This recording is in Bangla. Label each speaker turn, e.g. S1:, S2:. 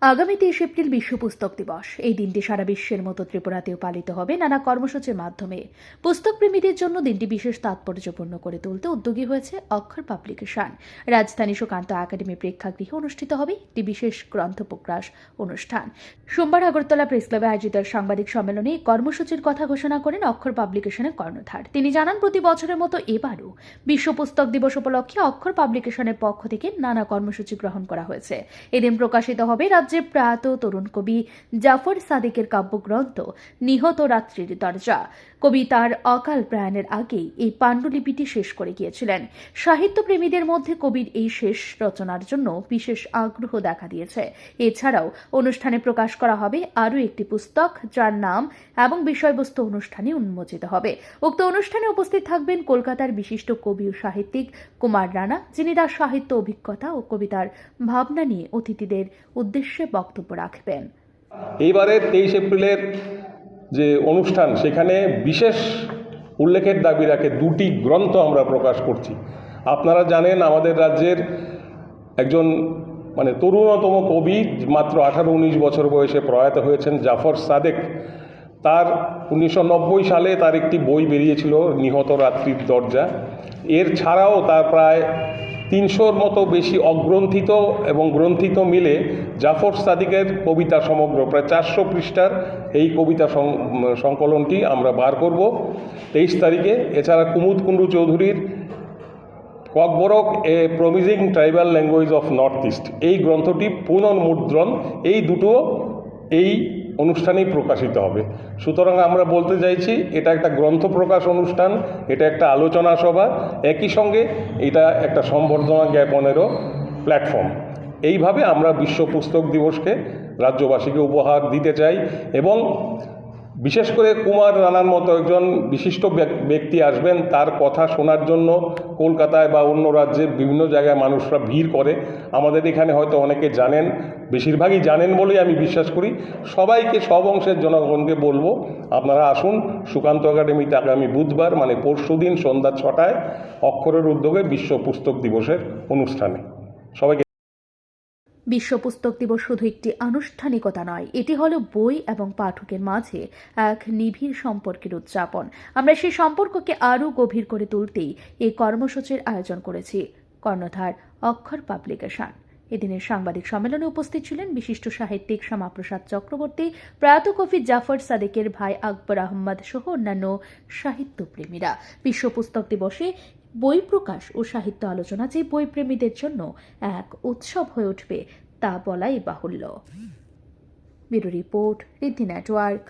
S1: আগামী 23 এপ্রিল বিশ্ব পুস্তক দিবস। এই দিনটি সারা বিশ্বের মতো ত্রিপুরাতেও পালিত হবে নানা কর্মসূচির মাধ্যমে। পুস্তক প্রেমীদের জন্য দিনটি বিশেষ তাৎপর্যপূর্ণ করে তুলতে উদ্যোগী হয়েছে অক্ষর পাবলিকেশন। রাজধানী সুকান্ত একাডেমি প্রেক্ষাগৃহে অনুষ্ঠিত হবে একটি বিশেষ গ্রন্থ প্রকাশ অনুষ্ঠান। সোমবার আগরতলা প্রেস ক্লাবে আয়োজিত সাংবাদিক সম্মেলনে এই কর্মসূচির কথা ঘোষণা করেন অক্ষর পাবলিকেশনের কর্ণধার। তিনি জানান, প্রতি বছরের মতো এবারও বিশ্ব পুস্তক দিবস উপলক্ষে অক্ষর পাবলিকেশনের পক্ষ থেকে নানা কর্মসূচি গ্রহণ করা হয়েছে। এদিন প্রকাশিত হবে রাজ্যের প্রয়াত তরুণ কবি জাফর সাদিকের কাব্যগ্রন্থ নিহত রাত্রির দরজা। কবি তার অকাল প্রয়াণের আগেই এই পাণ্ডুলিপিটি শেষ করে গিয়েছিলেন। সাহিত্যপ্রেমীদের মধ্যে কবির এই শেষ রচনার জন্য বিশেষ আগ্রহ দেখা দিয়েছে। এছাড়াও অনুষ্ঠানে প্রকাশ করা হবে আরও একটি পুস্তক, যার নাম এবং বিষয়বস্তু অনুষ্ঠানে উন্মোচিত হবে। উক্ত অনুষ্ঠানে উপস্থিত থাকবেন কলকাতার বিশিষ্ট কবি ও সাহিত্যিক কুমার রানা, যিনি তার সাহিত্য অভিজ্ঞতা ও কবিতার ভাবনা নিয়ে অতিথিদের উদ্দেশ্যে বক্তব্য রাখবেন।
S2: এইবারের 23 এপ্রিলের যে অনুষ্ঠান, সেখানে বিশেষ উল্লেখের দাবি রাখে দুটি গ্রন্থ আমরা প্রকাশ করছি। আপনারা জানেন, আমাদের রাজ্যের একজন তরুণতম কবি, মাত্র 18-19 বছর বয়সে প্রয়াত হয়েছেন জাফর সাদেক। তার 1990 সালে তার একটি বই বেরিয়েছিল, নিহত রাত্রির দরজা। এর ছাড়াও তার প্রায় 300-র মতো বেশি অগ্রন্থিত এবং গ্রন্থিত মিলে জাফর সাদিকের কবিতা সমগ্র প্রায় 400 পৃষ্ঠার এই কবিতা সংকলনটি আমরা বার করব 23 তারিখে। এছাড়া কুমুদ কুণ্ডু চৌধুরীর Kokborok a promising tribal language of North East, এই গ্রন্থটি পুনর্মুদ্রণ, এই দুটো এই অনুষ্ঠানেই প্রকাশিত হবে। সুতরাং আমরা বলতে চাইছি, এটা একটা গ্রন্থ প্রকাশ অনুষ্ঠান, এটা একটা আলোচনা সভা, একই সঙ্গে এটা একটা সম্বর্ধনা জ্ঞাপনেরও প্ল্যাটফর্ম। এইভাবে আমরা বিশ্ব পুস্তক দিবসকে রাজ্যবাসীকে উপহার দিতে চাই। এবং বিশেষ করে কুমার রানার মতো একজন বিশিষ্ট ব্যক্তি আসবেন, তার কথা শোনার জন্য কলকাতায় বা অন্য রাজ্যে বিভিন্ন জায়গায় মানুষরা ভিড় করে। আমাদের এখানে হয়তো অনেকে জানেন, বেশিরভাগই জানেন বলেই আমি বিশ্বাস করি। সবাইকে, সব অংশের জনগণকে বলবো, আপনারা আসুন সুকান্ত একাডেমিতে আগামী বুধবার পরশুদিন সন্ধ্যা 6টায় অক্ষরের উদ্যোগে বিশ্ব পুস্তক দিবসের অনুষ্ঠানে সবাইকে।
S1: বিশ্ব পুস্তক দিবস শুধু একটি আনুষ্ঠানিকতা নয়, এটি হলো বই এবং পাঠকের মাঝে এক নিবিড় সম্পর্কের উদযাপন। আমরা সেই সম্পর্ককে আরও গভীর করে তুলতেই এই কর্মসূচির আয়োজন করেছি কর্ণধার অক্ষর পাবলিকেশন। এদিনের সাংবাদিক সম্মেলনে উপস্থিত ছিলেন বিশিষ্ট সাহিত্যিক শ্যামাপ্রসাদ চক্রবর্তী, প্রয়াত কবি জাফর সাদেকের ভাই আকবর আহমদ সহ অন্যান্য সাহিত্যপ্রেমীরা। বিশ্ব পুস্তক দিবসে বই প্রকাশ ও সাহিত্য আলোচনা যে বইপ্রেমীদের জন্য এক উৎসব হয়ে উঠবে তা বলাই বাহুল্য। Bureau report, Riddhi network.